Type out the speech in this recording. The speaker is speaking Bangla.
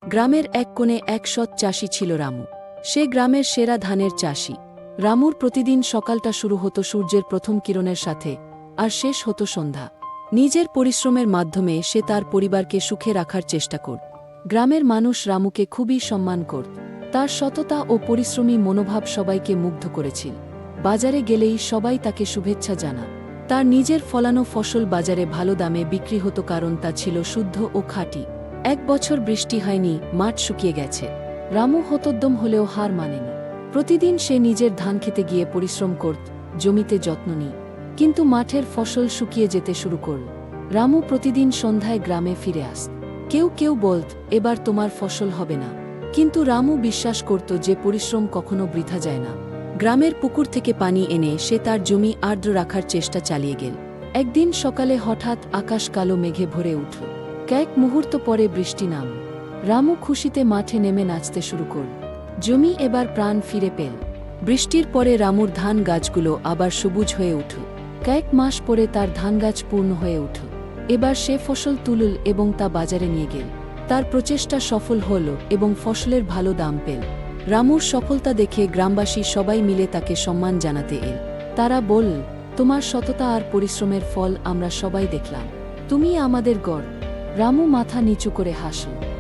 গ্রামের এক কোণে এক সৎ চাষি ছিল রামু। সে গ্রামের সেরা ধানের চাষি। রামুর প্রতিদিন সকালটা শুরু হতো সূর্যের প্রথম কিরণের সাথে, আর শেষ হতো সন্ধ্যা। নিজের পরিশ্রমের মাধ্যমে সে তার পরিবারকে সুখে রাখার চেষ্টা করত। গ্রামের মানুষ রামুকে খুবই সম্মান করত। তার সততা ও পরিশ্রমী মনোভাব সবাইকে মুগ্ধ করেছিল। বাজারে গেলেই সবাই তাকে শুভেচ্ছা জানা। তার নিজের ফলানো ফসল বাজারে ভালো দামে বিক্রি হতো, কারণ তা ছিল শুদ্ধ ও খাঁটি। এক বছর বৃষ্টি হয়নি, মাঠ শুকিয়ে গেছে। রামু হতোদ্যম হলেও হার মানেনি। প্রতিদিন সে নিজের ধান খেতে গিয়ে পরিশ্রম করত, জমিতে যত্ন নিত। কিন্তু মাঠের ফসল শুকিয়ে যেতে শুরু করল। রামু প্রতিদিন সন্ধ্যায় গ্রামে ফিরে আসত। কেউ কেউ বলত, এবার তোমার ফসল হবে না। কিন্তু রামু বিশ্বাস করত যে পরিশ্রম কখনো বৃথা যায় না। গ্রামের পুকুর থেকে পানি এনে সে তার জমি আর্দ্র রাখার চেষ্টা চালিয়ে গেল। একদিন সকালে হঠাৎ আকাশ কালো মেঘে ভরে উঠল। কয়েক মুহূর্ত পরে বৃষ্টি নামল। রামু খুশিতে মাঠে নেমে নাচতে শুরু করল। জমি এবার প্রাণ ফিরে পেল। বৃষ্টির পরে রামুর ধান গাছগুলো আবার সবুজ হয়ে উঠল। কয়েক মাস পরে তার ধান গাছ পূর্ণ হয়ে উঠল। এবার সে ফসল তুলল এবং তা বাজারে নিয়ে গেল। তার প্রচেষ্টা সফল হল এবং ফসলের ভালো দাম পেল। রামুর সফলতা দেখে গ্রামবাসী সবাই মিলে তাকে সম্মান জানাতে এল। তারা বলল, তোমার সততা আর পরিশ্রমের ফল আমরা সবাই দেখলাম। তুমি আমাদের গর্ব। রামু মাথা নিচু করে হাসল।